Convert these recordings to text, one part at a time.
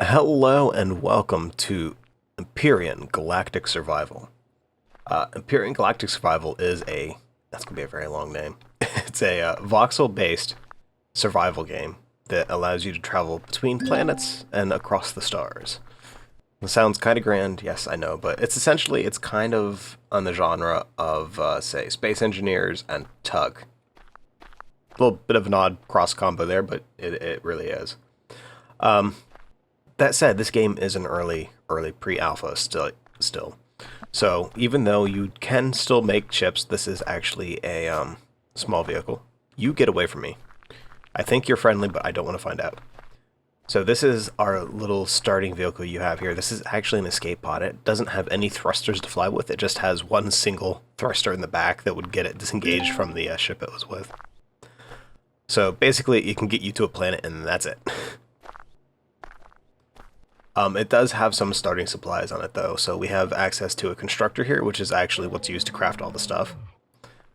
Hello and welcome to Empyrion Galactic Survival. Empyrion Galactic Survival is that's going to be a very long name. It's a voxel-based survival game that allows you to travel between planets and across the stars. It sounds kind of grand, yes, I know, but it's kind of on the genre of, say, Space Engineers and Tug. A little bit of an odd cross combo there, but it really is. That said, this game is an early pre-alpha still. So even though you can still make ships, this is actually a small vehicle. You get away from me. I think you're friendly, but I don't want to find out. So this is our little starting vehicle you have here. This is actually an escape pod. It doesn't have any thrusters to fly with. It just has one single thruster in the back that would get it disengaged from the ship it was with. So basically, it can get you to a planet, and that's it. It does have some starting supplies on it, though. So we have access to a constructor here, which is actually what's used to craft all the stuff.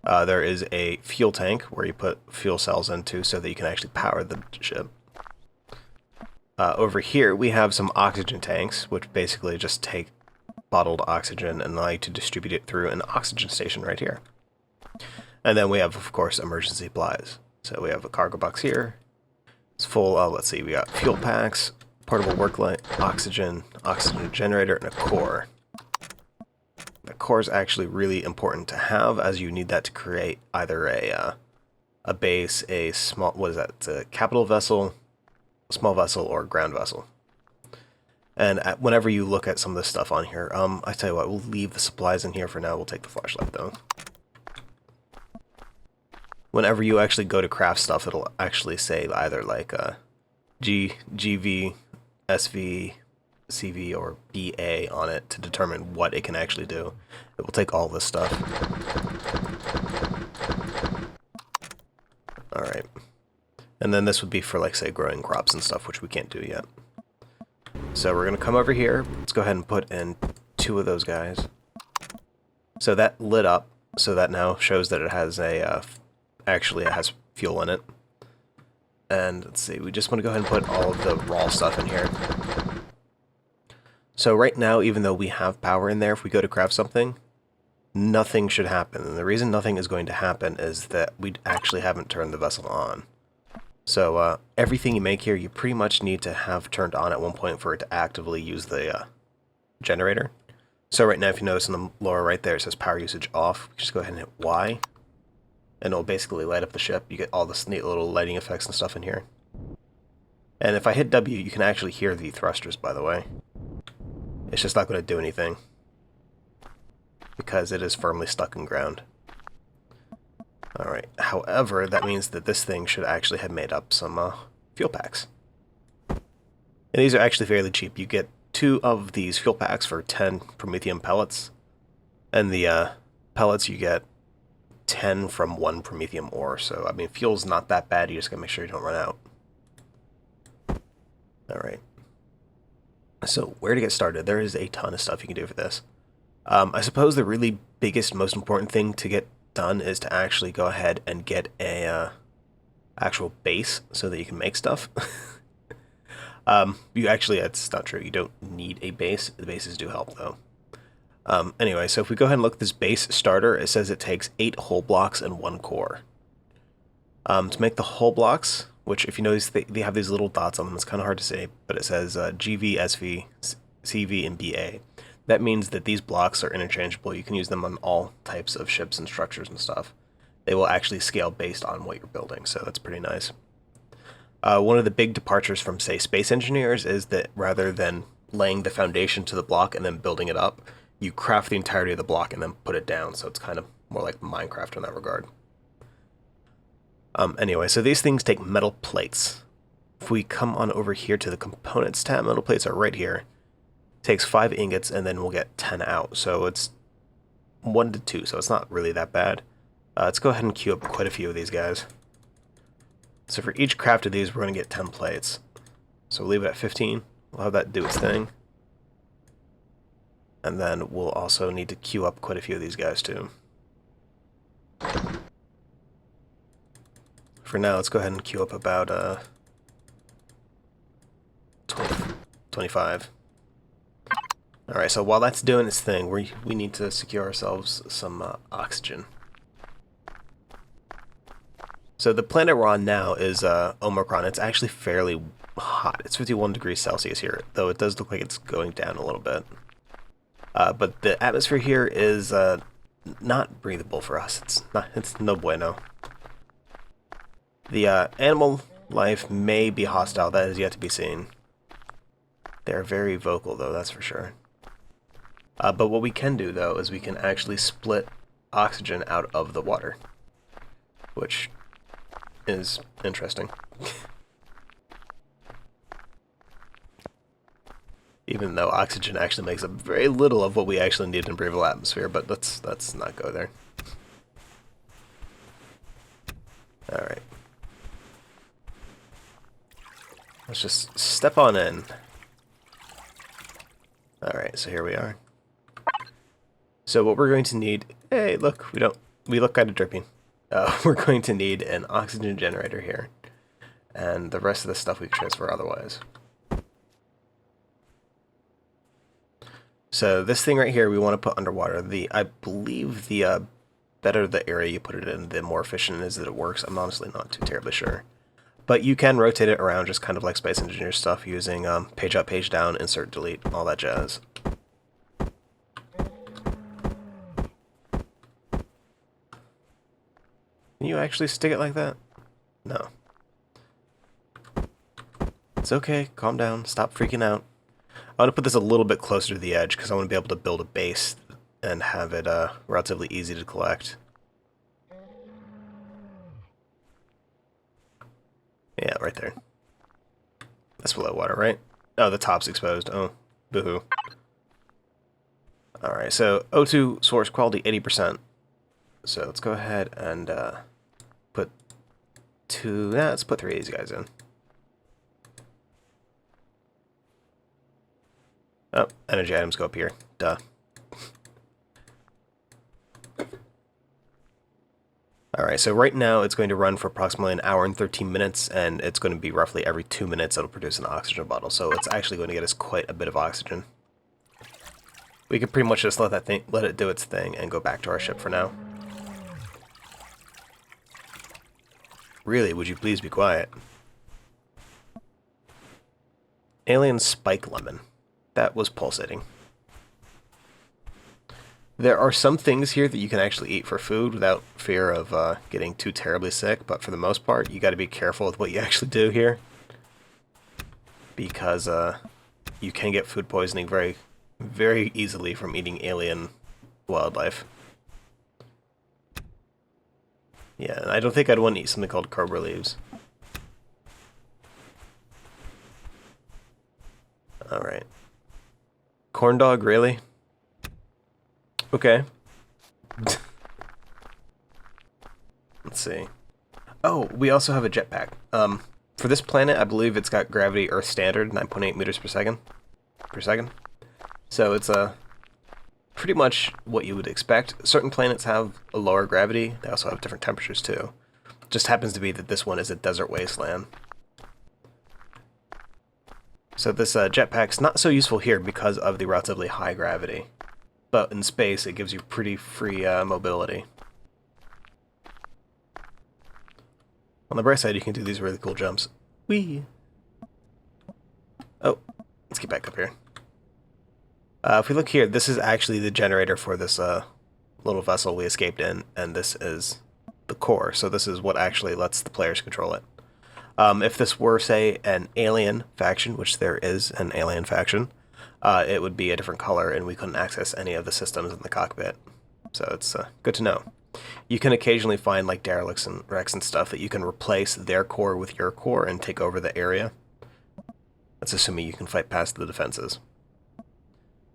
There is a fuel tank where you put fuel cells into so that you can actually power the ship. Over here, we have some oxygen tanks, which basically just take bottled oxygen and allow you to distribute it through an oxygen station right here. And then we have, of course, emergency supplies. So we have a cargo box here. It's full, let's see, we got fuel packs, portable work light, oxygen generator, and a core. The core is actually really important to have, as you need that to create either a base, a small, what is that? It's a capital vessel, small vessel, or ground vessel. And whenever you look at some of this stuff on here, I tell you what, we'll leave the supplies in here for now. We'll take the flashlight though. Whenever you actually go to craft stuff, it'll actually say either like GV, SV, CV, or BA on it to determine what it can actually do. It will take all this stuff. Alright. And then this would be for, like, say, growing crops and stuff, which we can't do yet. So we're going to come over here. Let's go ahead and put in 2 of those guys. So that lit up, so that now shows that it has actually it has fuel in it. And let's see, we just want to go ahead and put all of the raw stuff in here. So right now, even though we have power in there, if we go to craft something, nothing should happen. And the reason nothing is going to happen is that we actually haven't turned the vessel on. So everything you make here, you pretty much need to have turned on at one point for it to actively use the generator. So right now, if you notice in the lower right there, it says power usage off. Just go ahead and hit Y. And it'll basically light up the ship. You get all this neat little lighting effects and stuff in here. And if I hit W, you can actually hear the thrusters, by the way. It's just not going to do anything, because it is firmly stuck in ground. Alright, however, that means that this thing should actually have made up some fuel packs. And these are actually fairly cheap. You get 2 of these fuel packs for 10 promethium pellets. And the pellets you get 10 from 1 promethium ore. So, I mean, fuel's not that bad. You just gotta make sure you don't run out. Alright. So, where to get started? There is a ton of stuff you can do for this. I suppose the really biggest, most important thing to get done is to actually go ahead and get a actual base so that you can make stuff. You actually, that's not true. You don't need a base. The bases do help, though. Anyway, so if we go ahead and look at this base starter, it says it takes 8 hull blocks and 1 core. To make the hull blocks, which if you notice they have these little dots on them, it's kind of hard to say, but it says GV, SV, CV, and BA. That means that these blocks are interchangeable. You can use them on all types of ships and structures and stuff. They will actually scale based on what you're building, so that's pretty nice. One of the big departures from, say, Space Engineers is that rather than laying the foundation to the block and then building it up, you craft the entirety of the block and then put it down, so it's kind of more like Minecraft in that regard. Anyway, so these things take metal plates. If we come on over here to the Components tab, metal plates are right here. It takes 5 ingots, and then we'll get 10 out, so it's 1 to 2, so it's not really that bad. Let's go ahead and queue up quite a few of these guys. So for each craft of these, we're going to get 10 plates. So we'll leave it at 15. We'll have that do its thing. And then we'll also need to queue up quite a few of these guys too. For now, let's go ahead and queue up about 20, 25. Alright, so while that's doing its thing, we need to secure ourselves some oxygen. So the planet we're on now is Omicron. It's actually fairly hot. It's 51 degrees Celsius here, though it does look like it's going down a little bit. But the atmosphere here is not breathable for us. It's no bueno. The animal life may be hostile. That is yet to be seen. They're very vocal, though, that's for sure. But what we can do, though, is we can actually split oxygen out of the water, which is interesting. Even though oxygen actually makes up very little of what we actually need in a breathable atmosphere, but let's not go there. Alright. Let's just step on in. Alright, so here we are. So what we're going to need... Hey, look, we look kind of dripping. We're going to need an oxygen generator here. And the rest of the stuff we can transfer otherwise. So this thing right here we want to put underwater. I believe the better the area you put it in, the more efficient it is that it works. I'm honestly not too terribly sure. But you can rotate it around just kind of like Space Engineer stuff using page up, page down, insert, delete, all that jazz. Can you actually stick it like that? No. It's okay, calm down, stop freaking out. I want to put this a little bit closer to the edge because I want to be able to build a base and have it relatively easy to collect. Yeah, right there. That's below water, right? Oh, the top's exposed. Oh, boo-hoo. Alright, so O2 source quality 80%. So let's go ahead and put let's put 3 of these guys in. Oh, energy items go up here. Duh. Alright, so right now it's going to run for approximately an hour and 13 minutes, and it's going to be roughly every 2 minutes it'll produce an oxygen bottle, so it's actually going to get us quite a bit of oxygen. We could pretty much just let it do its thing and go back to our ship for now. Really, would you please be quiet? Alien Spike Lemon. That was pulsating. There are some things here that you can actually eat for food without fear of getting too terribly sick, but for the most part, you got to be careful with what you actually do here. Because you can get food poisoning very, very easily from eating alien wildlife. Yeah, I don't think I'd want to eat something called cobra leaves. Alright. Corn dog, really? Okay. Let's see. Oh, we also have a jetpack. For this planet, I believe it's got gravity Earth standard, 9.8 meters per second. So it's pretty much what you would expect. Certain planets have a lower gravity. They also have different temperatures too. Just happens to be that this one is a desert wasteland. So this jetpack's not so useful here because of the relatively high gravity. But in space, it gives you pretty free mobility. On the bright side, you can do these really cool jumps. Whee! Oh, let's get back up here. If we look here, this is actually the generator for this little vessel we escaped in, and this is the core. So this is what actually lets the players control it. If this were, say, an alien faction, which there is an alien faction, it would be a different color, and we couldn't access any of the systems in the cockpit. So it's good to know. You can occasionally find like derelicts and wrecks and stuff that you can replace their core with your core and take over the area. That's assuming you can fight past the defenses.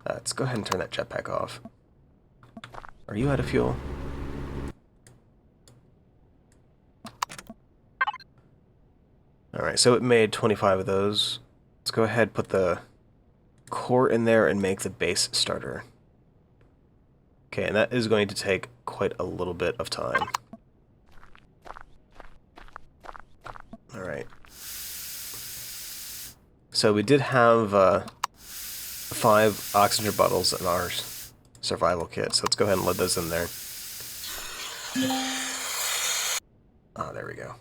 Let's go ahead and turn that jetpack off. Are you out of fuel? Alright, so it made 25 of those. Let's go ahead and put the core in there and make the base starter. Okay, and that is going to take quite a little bit of time. Alright. So we did have 5 oxygen bottles in our survival kit, so let's go ahead and load those in there. Ah, there we go.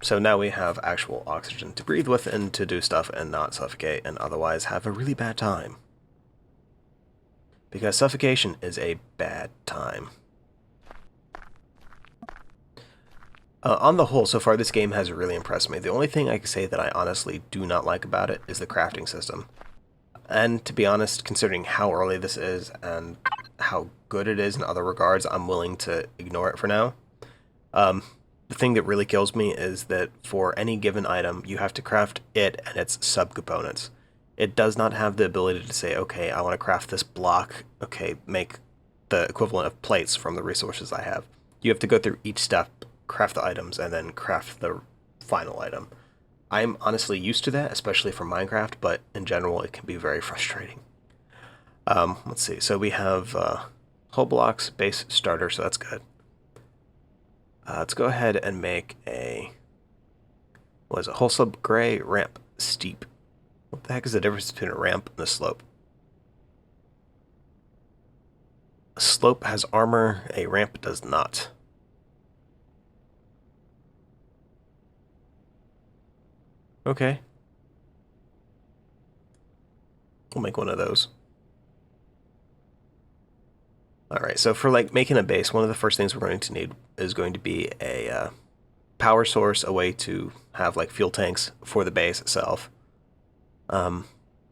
So now we have actual oxygen to breathe with and to do stuff and not suffocate and otherwise have a really bad time. Because suffocation is a bad time. On the whole, so far this game has really impressed me. The only thing I can say that I honestly do not like about it is the crafting system. And to be honest, considering how early this is and how good it is in other regards, I'm willing to ignore it for now. The thing that really kills me is that for any given item, you have to craft it and its subcomponents. It does not have the ability to say, okay, I want to craft this block, okay, make the equivalent of plates from the resources I have. You have to go through each step, craft the items, and then craft the final item. I'm honestly used to that, especially for Minecraft, but in general, it can be very frustrating. Let's see, so we have hull blocks, base starter, so that's good. Let's go ahead and make a, what is it, hull sub gray, ramp steep. What the heck is the difference between a ramp and a slope? A slope has armor, a ramp does not. Okay. We'll make one of those. Alright, so for like making a base, one of the first things we're going to need is going to be a power source, a way to have like fuel tanks for the base itself.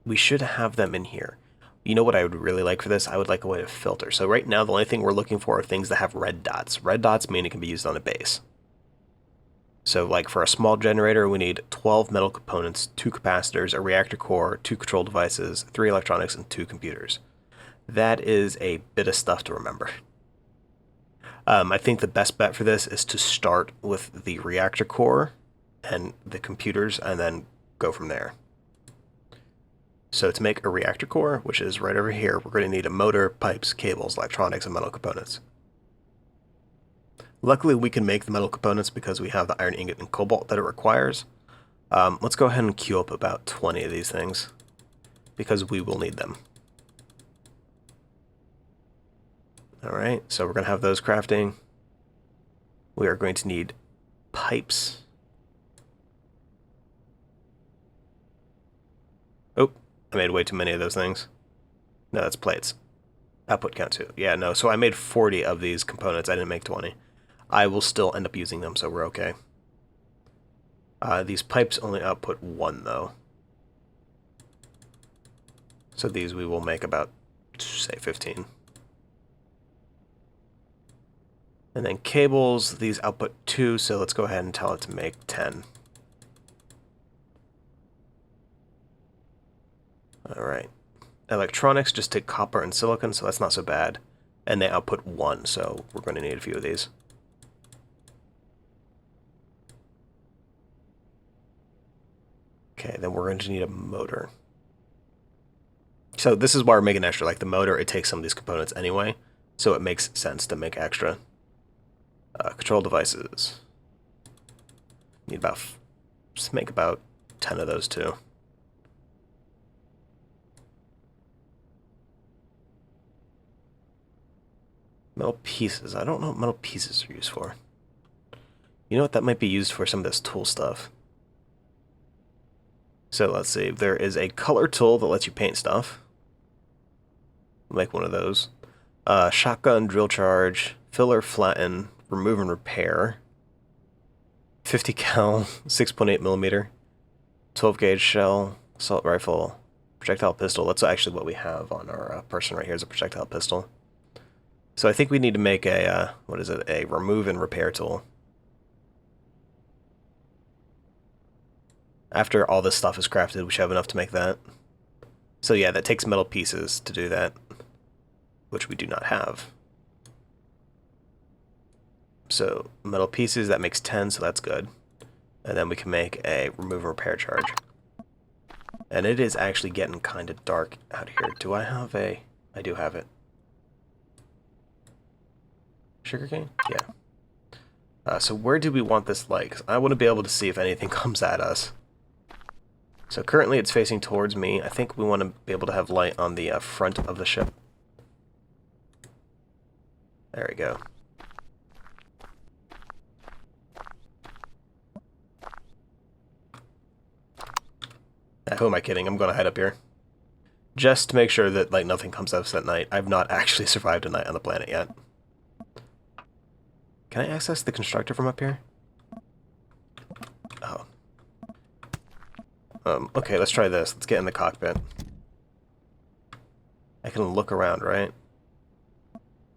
We should have them in here. You know what I would really like for this? I would like a way to filter. So right now the only thing we're looking for are things that have red dots. Red dots mean it can be used on a base. So like for a small generator, we need 12 metal components, 2 capacitors, a reactor core, 2 control devices, 3 electronics, and 2 computers. That is a bit of stuff to remember. I think the best bet for this is to start with the reactor core and the computers and then go from there. So to make a reactor core, which is right over here, we're going to need a motor, pipes, cables, electronics, and metal components. Luckily, we can make the metal components because we have the iron ingot and cobalt that it requires. Let's go ahead and queue up about 20 of these things because we will need them. Alright, so we're going to have those crafting. We are going to need pipes. Oh, I made way too many of those things. No, that's plates. Output count 2. Yeah, no, so I made 40 of these components. I didn't make 20. I will still end up using them, so we're okay. These pipes only output 1, though. So these we will make about, say, 15. And then cables, these output 2, so let's go ahead and tell it to make 10. Alright. Electronics just take copper and silicon, so that's not so bad. And they output 1, so we're going to need a few of these. Okay, then we're going to need a motor. So this is why we're making extra. Like the motor, it takes some of these components anyway, so it makes sense to make extra. Control devices. Need about, let's make about 10 of those too. Metal pieces. I don't know what metal pieces are used for. You know what? That might be used for some of this tool stuff. So let's see. There is a color tool that lets you paint stuff. Make one of those. Shotgun, drill charge, filler, flatten, remove and repair. 50 cal, 6.8 millimeter, 12 gauge shell, assault rifle, projectile pistol. That's actually what we have on our person right here is a projectile pistol. So I think we need to make a, what is it, a remove and repair tool. After all this stuff is crafted, we should have enough to make that. So yeah, that takes metal pieces to do that, which we do not have. So metal pieces, that makes 10, so that's good. And then we can make a remove and repair charge. And it is actually getting kind of dark out here. Do I have a... I do have it. Sugarcane? Yeah. So where do we want this light? 'Cause I want to be able to see if anything comes at us. So currently it's facing towards me. I think we want to be able to have light on the front of the ship. There we go. Who am I kidding? I'm going to head up here. Just to make sure that like nothing comes up at night. I've not actually survived a night on the planet yet. Can I access the constructor from up here? Oh. Okay, let's try this. Let's get in the cockpit. I can look around, right?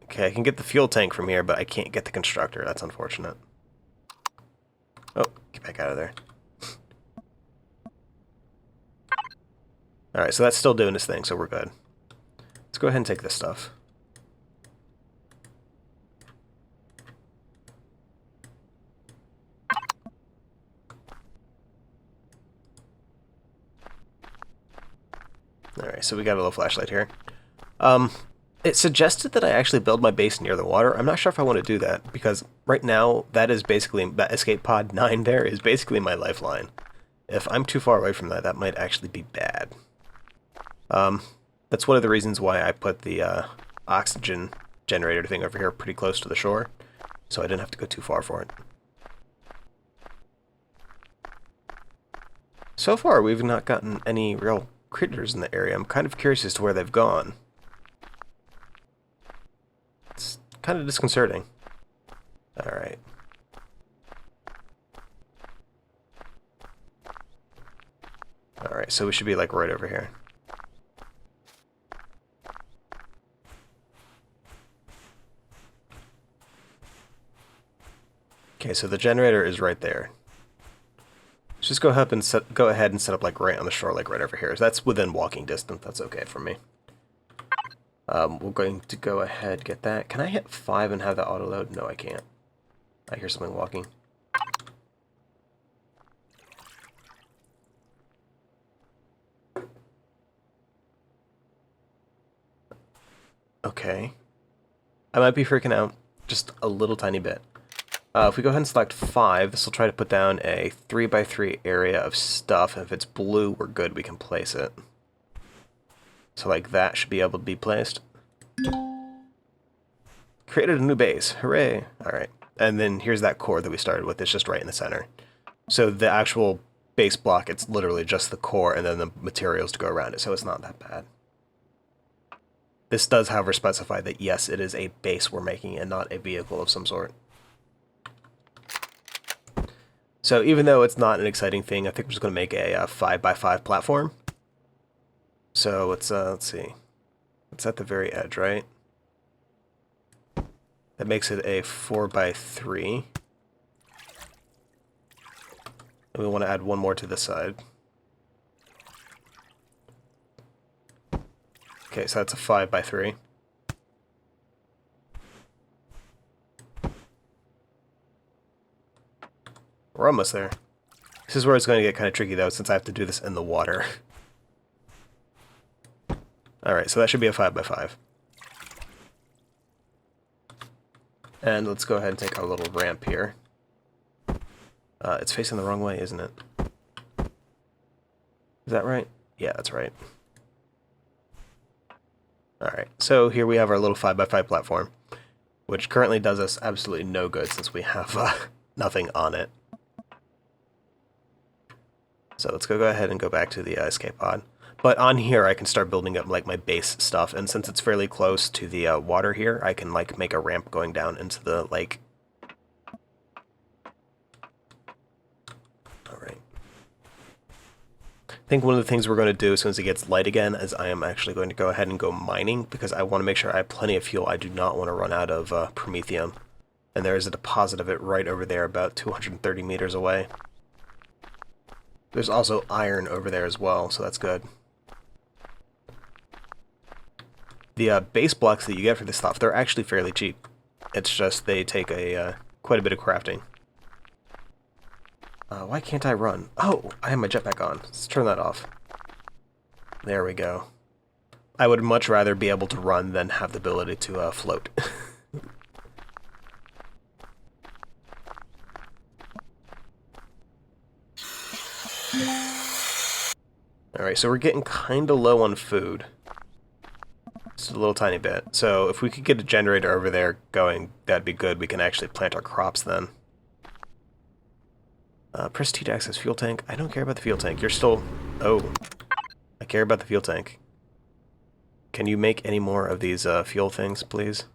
Okay, I can get the fuel tank from here, but I can't get the constructor. That's unfortunate. Oh, get back out of there. Alright, so that's still doing its thing, so we're good. Let's go ahead and take this stuff. Alright, so we got a little flashlight here. It suggested that I actually build my base near the water. I'm not sure if I want to do that, because right now, that is basically, that escape pod 9 there is basically my lifeline. If I'm too far away from that, that might actually be bad. That's one of the reasons why I put the oxygen generator thing over here pretty close to the shore, so I didn't have to go too far for it. So far, we've not gotten any real critters in the area. I'm kind of curious as to where they've gone. It's kind of disconcerting. Alright. Alright, so we should be like right over here. Okay, so the generator is right there. Let's just go ahead and set up like right on the shore, like right over here. So that's within walking distance. That's okay for me. We're going to go ahead get that. Can I hit 5 and have that auto load? No, I can't. I hear something walking. Okay. I might be freaking out just a little tiny bit. If we go ahead and select 5, this will try to put down a 3x3 area of stuff, and if it's blue, we're good, we can place it. So like that should be able to be placed. Created a new base, hooray! Alright, and then here's that core that we started with, it's just right in the center. So the actual base block, it's literally just the core and then the materials to go around it, so it's not that bad. This does, however, specify that yes, it is a base we're making and not a vehicle of some sort. So even though it's not an exciting thing, I think we're just going to make a 5x5 platform. So let's see. It's at the very edge, right? That makes it a 4x3. And we want to add one more to this side. Okay, so that's a 5x3. We're almost there. This is where it's going to get kind of tricky, though, since I have to do this in the water. Alright, so that should be a 5x5. And let's go ahead and take our little ramp here. It's facing the wrong way, isn't it? Is that right? Yeah, that's right. Alright, so here we have our little 5x5 platform, which currently does us absolutely no good since we have nothing on it. So let's go ahead and go back to the escape pod. But on here, I can start building up like my base stuff, and since it's fairly close to the water here, I can like make a ramp going down into the lake. Alright. I think one of the things we're going to do as soon as it gets light again is I am actually going to go ahead and go mining, because I want to make sure I have plenty of fuel. I do not want to run out of promethium. And there is a deposit of it right over there, about 230 meters away. There's also iron over there as well, so that's good. The base blocks that you get for this stuff, they're actually fairly cheap. It's just they take a quite a bit of crafting. Why can't I run? Oh, I have my jetpack on. Let's turn that off. There we go. I would much rather be able to run than have the ability to float. Alright, so we're getting kind of low on food. Just a little tiny bit. So if we could get a generator over there going, that'd be good. We can actually plant our crops then. Press T to access fuel tank. I don't care about the fuel tank. You're still... Oh. I care about the fuel tank. Can you make any more of these fuel things, please?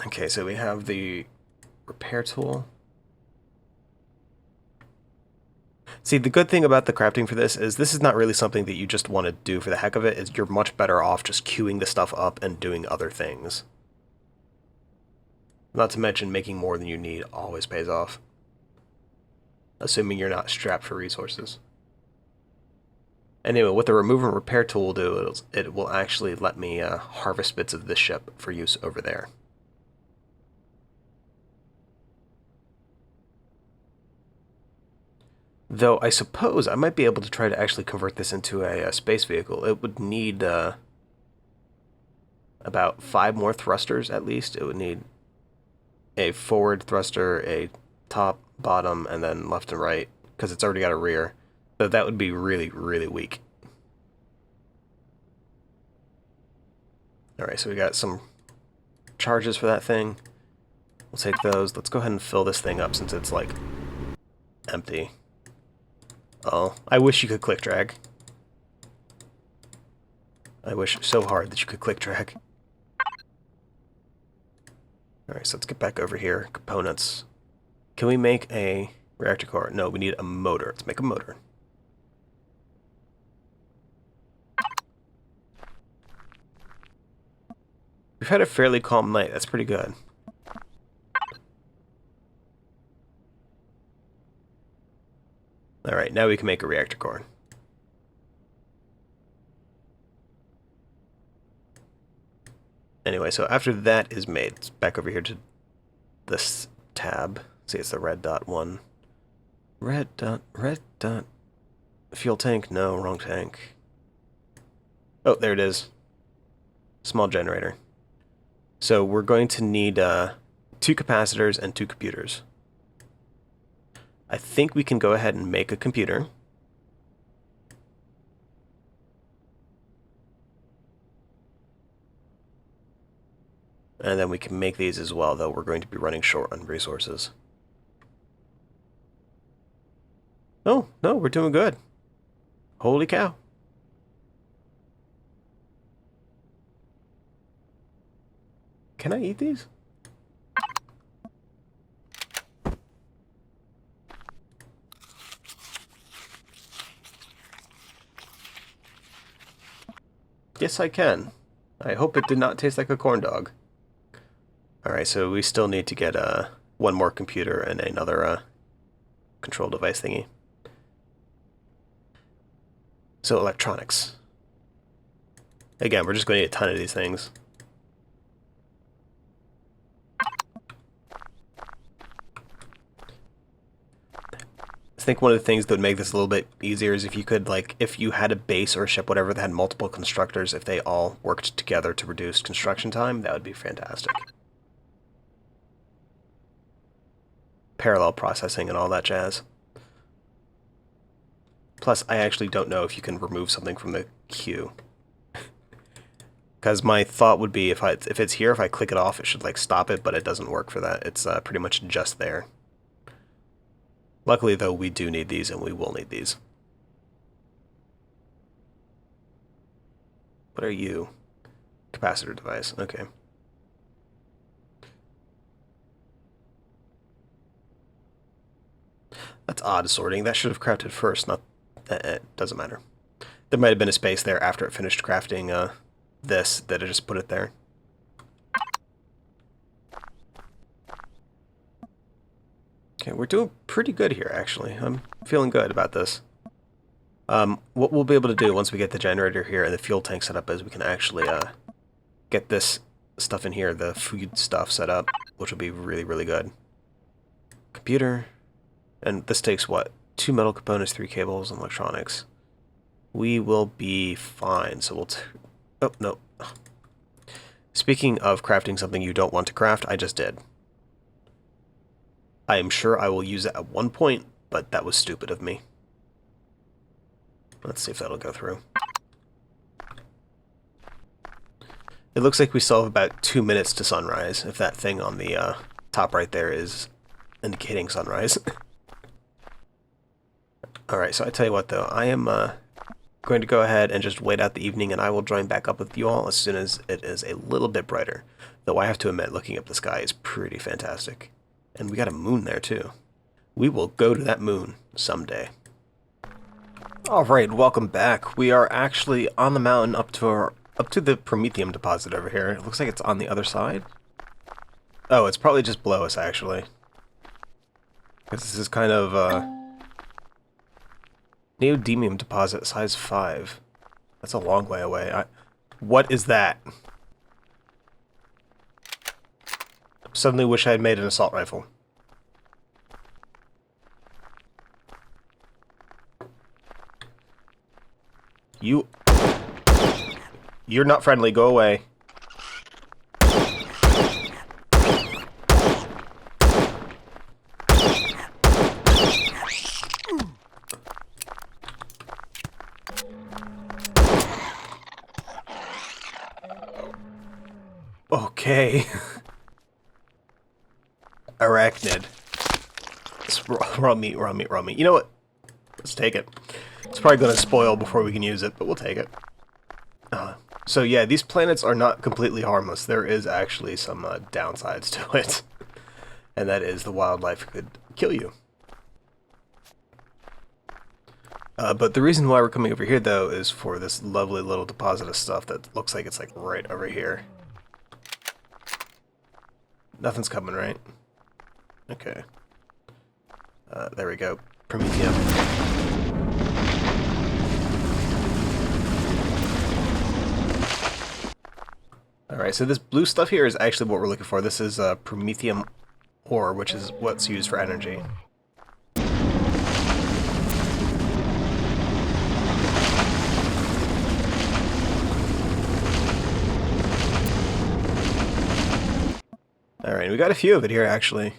Okay, so we have the repair tool. See, the good thing about the crafting for this is not really something that you just want to do for the heck of it. You're much better off just queuing the stuff up and doing other things. Not to mention, making more than you need always pays off. Assuming you're not strapped for resources. Anyway, what the remove and repair tool will do is it will actually let me harvest bits of this ship for use over there. Though I suppose I might be able to try to actually convert this into a space vehicle. It would need about 5 more thrusters at least. It would need a forward thruster, a top, bottom, and then left and right, because it's already got a rear. So that would be really, really weak. Alright, so we got some charges for that thing. We'll take those. Let's go ahead and fill this thing up since it's, like, empty. Oh, I wish you could click drag. I wish so hard that you could click drag. Alright, so let's get back over here. Components. Can we make a reactor core? No, we need a motor. Let's make a motor. We've had a fairly calm night. That's pretty good. Alright, now we can make a reactor core. Anyway, so after that is made, it's back over here to this tab. See, it's the red dot one. Red dot. Fuel tank? No, wrong tank. Oh, there it is. Small generator. So we're going to need 2 capacitors and 2 computers. I think we can go ahead and make a computer. And then we can make these as well, though we're going to be running short on resources. Oh, no, we're doing good. Holy cow. Can I eat these? Yes, I can. I hope it did not taste like a corn dog. Alright, so we still need to get one more computer and another control device thingy. So electronics. Again, we're just going to need a ton of these things. I think one of the things that would make this a little bit easier is if you could, like, if you had a base or a ship, whatever, that had multiple constructors, if they all worked together to reduce construction time, that would be fantastic. Parallel processing and all that jazz. Plus, I actually don't know if you can remove something from the queue. Because my thought would be, if it's here, if I click it off, it should, like, stop it, but it doesn't work for that. It's pretty much just there. Luckily, though, we do need these, and we will need these. What are you? Capacitor device. Okay. That's odd sorting. That should have crafted first, not... It doesn't matter. There might have been a space there after it finished crafting this, that I just put it there. Okay, we're doing pretty good here, actually. I'm feeling good about this. What we'll be able to do once we get the generator here and the fuel tank set up is we can actually get this stuff in here, the food stuff set up, which will be really, really good. Computer. And this takes, what? 2 metal components, 3 cables, and electronics. We will be fine, so we'll... Oh, no. Speaking of crafting something you don't want to craft, I just did. I am sure I will use it at one point, but that was stupid of me. Let's see if that'll go through. It looks like we still have about 2 minutes to sunrise, if that thing on the top right there is indicating sunrise. Alright, so I tell you what though, I am going to go ahead and just wait out the evening, and I will join back up with you all as soon as it is a little bit brighter. Though I have to admit, looking up the sky is pretty fantastic. And we got a moon there too. We will go to that moon someday. Alright, welcome back. We are actually on the mountain up to the Promethium deposit over here. It looks like it's on the other side. Oh, it's probably just below us actually. Because this is kind of neodymium deposit, size 5. That's a long way away. What is that? Suddenly wish I had made an assault rifle. You're not friendly, go away. Okay. Arachnid. It's raw meat, raw meat, raw meat. You know what? Let's take it. It's probably going to spoil before we can use it, but we'll take it. So yeah, these planets are not completely harmless. There is actually some downsides to it. And that is the wildlife could kill you. But the reason why we're coming over here, though, is for this lovely little deposit of stuff that looks like it's like right over here. Nothing's coming, right? Okay. There we go. Promethium. Alright, so this blue stuff here is actually what we're looking for. This is Promethium ore, which is what's used for energy. Alright, we got a few of it here, actually.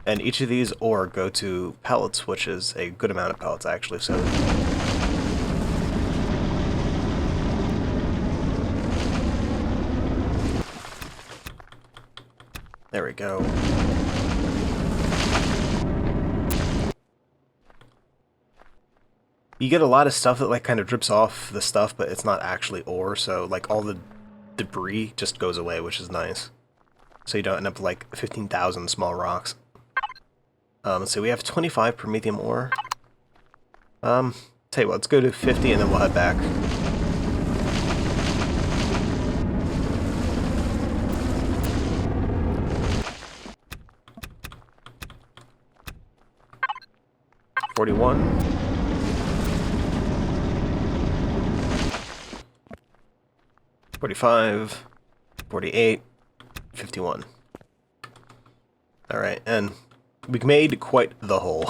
And each of these ore go to pellets, which is a good amount of pellets, actually, so... There we go. You get a lot of stuff that like kind of drips off the stuff, but it's not actually ore, so like all the debris just goes away, which is nice. So you don't end up with like 15,000 small rocks. So we have 25 Promethium ore. Tell you what, let's go to 50 and then we'll head back. $41. 45. 48. 51. Alright, and we made quite the hole.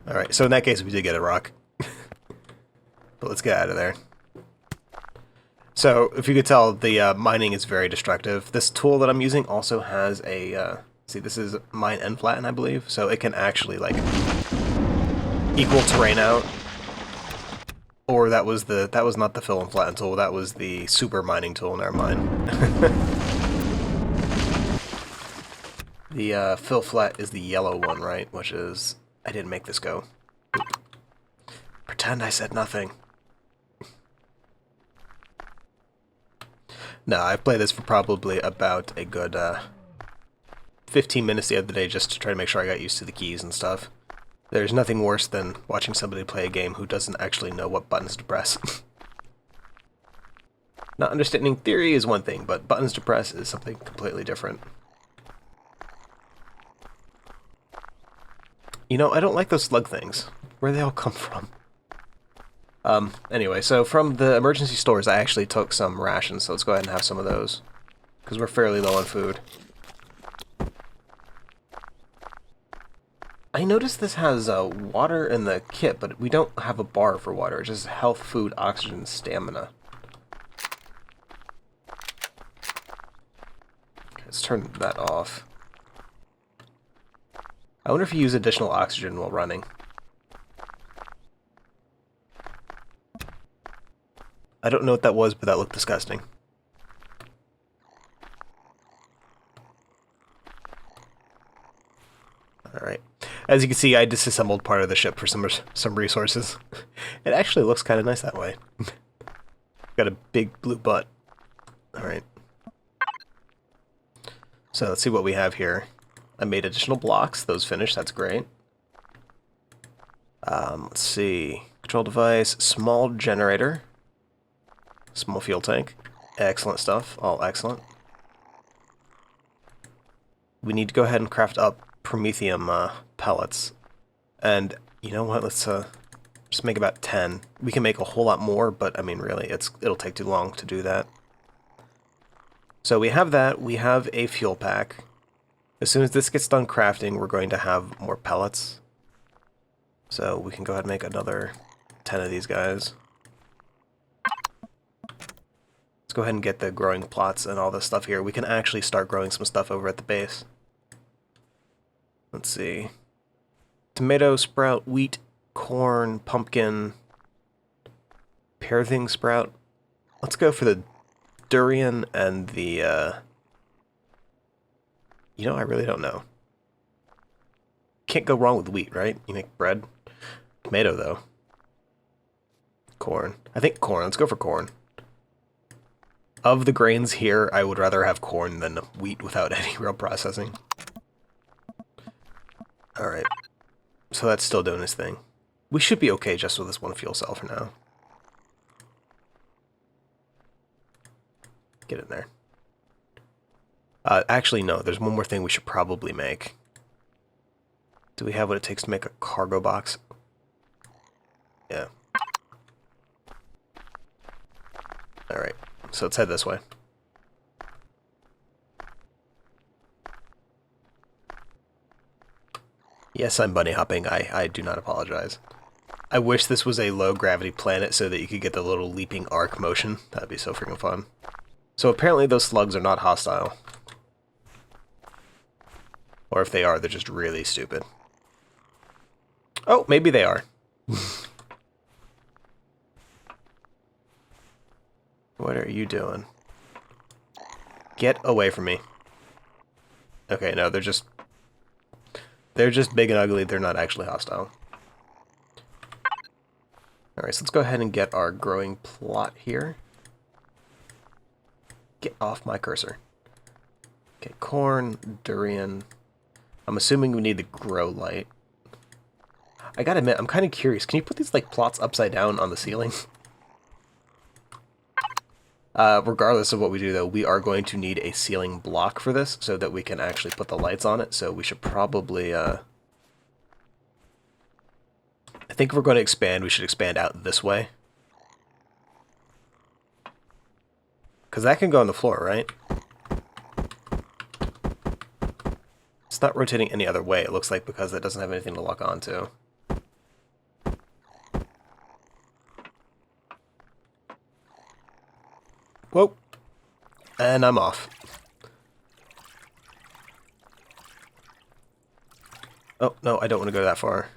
Alright, so in that case we did get a rock. But let's get out of there. So, if you could tell, the mining is very destructive. This tool that I'm using also has a... see, this is mine and flatten, I believe, so it can actually, like, equal terrain out. Or that was not the fill and flatten tool, that was the super mining tool, never mind. The fill flat is the yellow one, right? Which is... I didn't make this go. Pretend I said nothing. No, I've played this for probably about a good 15 minutes the other day just to try to make sure I got used to the keys and stuff. There's nothing worse than watching somebody play a game who doesn't actually know what buttons to press. Not understanding theory is one thing, but buttons to press is something completely different. You know, I don't like those slug things. Where do they all come from? Anyway, so from the emergency stores I actually took some rations, so let's go ahead and have some of those. Because we're fairly low on food. I noticed this has water in the kit, but we don't have a bar for water. It's just health, food, oxygen, stamina. Let's turn that off. I wonder if you use additional oxygen while running. I don't know what that was, but that looked disgusting. Alright. As you can see, I disassembled part of the ship for some resources. It actually looks kind of nice that way. Got a big blue butt. Alright. So let's see what we have here. I made additional blocks. Those finished. That's great. Let's see. Control device. Small generator. Small fuel tank. Excellent stuff. All excellent. We need to go ahead and craft up promethium pellets. And you know what? Let's just make about 10. We can make a whole lot more, but I mean, really, it'll take too long to do that. So we have that. We have a fuel pack. As soon as this gets done crafting, we're going to have more pellets. So we can go ahead and make another 10 of these guys. Let's go ahead and get the growing plots and all this stuff here. We can actually start growing some stuff over at the base. Let's see. Tomato, sprout, wheat, corn, pumpkin, pear sprout. Let's go for the durian and the, you know, I really don't know. Can't go wrong with wheat, right? You make bread. Tomato, though. Corn. I think corn. Let's go for corn. Of the grains here, I would rather have corn than wheat without any real processing. Alright. So that's still doing its thing. We should be okay just with this one fuel cell for now. Get in there. Actually, no. There's one more thing we should probably make. Do we have what it takes to make a cargo box? Yeah. Alright. So let's head this way. Yes, I'm bunny hopping. I do not apologize. I wish this was a low-gravity planet so that you could get the little leaping arc motion. That'd be so freaking fun. So apparently those slugs are not hostile. Or if they are, they're just really stupid. Oh, maybe they are. What are you doing? Get away from me. Okay, no, they're just big and ugly. They're not actually hostile. Alright, so let's go ahead and get our growing plot here. Get off my cursor. Okay, corn, durian. I'm assuming we need the grow light. I gotta admit, I'm kind of curious. Can you put these like plots upside down on the ceiling? Regardless of what we do, though, we are going to need a ceiling block for this so that we can actually put the lights on it. So we should probably, I think if we're going to expand, we should expand out this way. Because that can go on the floor, right? It's not rotating any other way, it looks like, because it doesn't have anything to lock onto. Whoa. And I'm off. Oh, no, I don't want to go that far.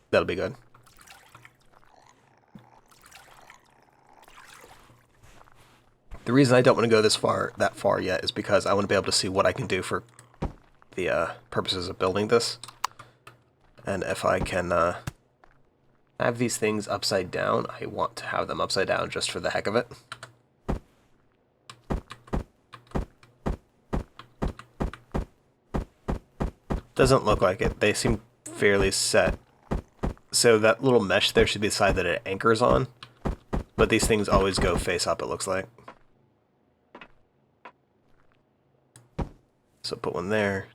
That'll be good. The reason I don't want to go that far yet is because I want to be able to see what I can do for the purposes of building this. And if I can have these things upside down, I want to have them upside down just for the heck of it. Doesn't look like it. They seem fairly set. So that little mesh there should be the side that it anchors on. But these things always go face up, it looks like. So put one there.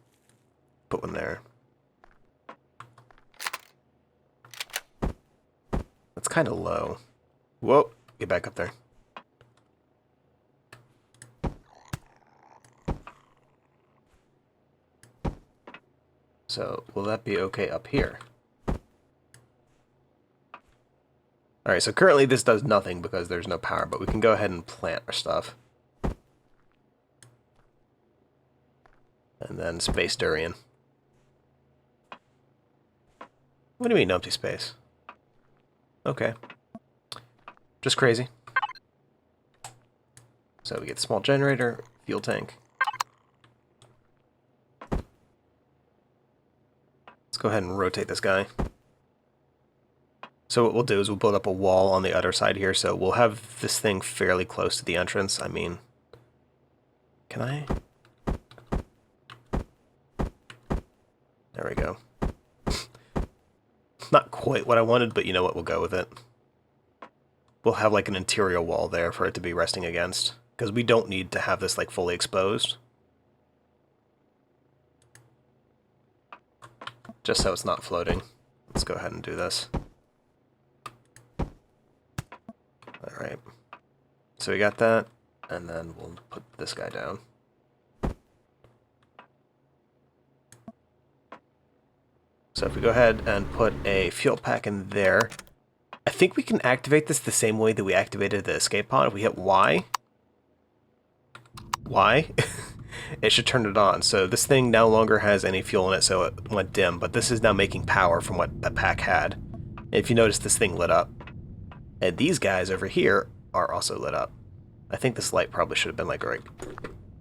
Put one there. That's kind of low. Whoa, get back up there. So, will that be okay up here? Alright, so currently this does nothing because there's no power, but we can go ahead and plant our stuff. And then space durian. What do you mean empty space? Okay. Just crazy. So we get small generator, fuel tank. Let's go ahead and rotate this guy. So what we'll do is we'll build up a wall on the other side here, so we'll have this thing fairly close to the entrance. I mean, can I? There we go. Not quite what I wanted, but you know what, we'll go with it. We'll have like an interior wall there for it to be resting against, because we don't need to have this like fully exposed. Just so it's not floating. Let's go ahead and do this. Alright. So we got that, and then we'll put this guy down. So if we go ahead and put a fuel pack in there, I think we can activate this the same way that we activated the escape pod. If we hit Y, it should turn it on. So this thing no longer has any fuel in it, so it went dim, but this is now making power from what the pack had. And if you notice, this thing lit up. And these guys over here are also lit up. I think this light probably should have been like right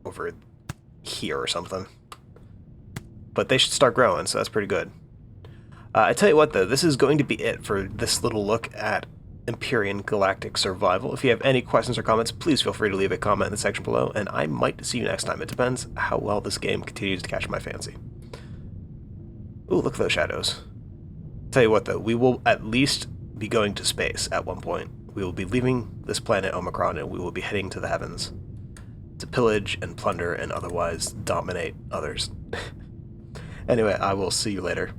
over here or something. But they should start growing, so that's pretty good. I tell you what though, this is going to be it for this little look at Empyrion Galactic Survival. If you have any questions or comments, please feel free to leave a comment in the section below, and I might see you next time. It depends how well this game continues to catch my fancy. Ooh, look at those shadows. Tell you what though, we will at least be going to space at one point. We will be leaving this planet Omicron, and we will be heading to the heavens to pillage and plunder and otherwise dominate others. Anyway, I will see you later.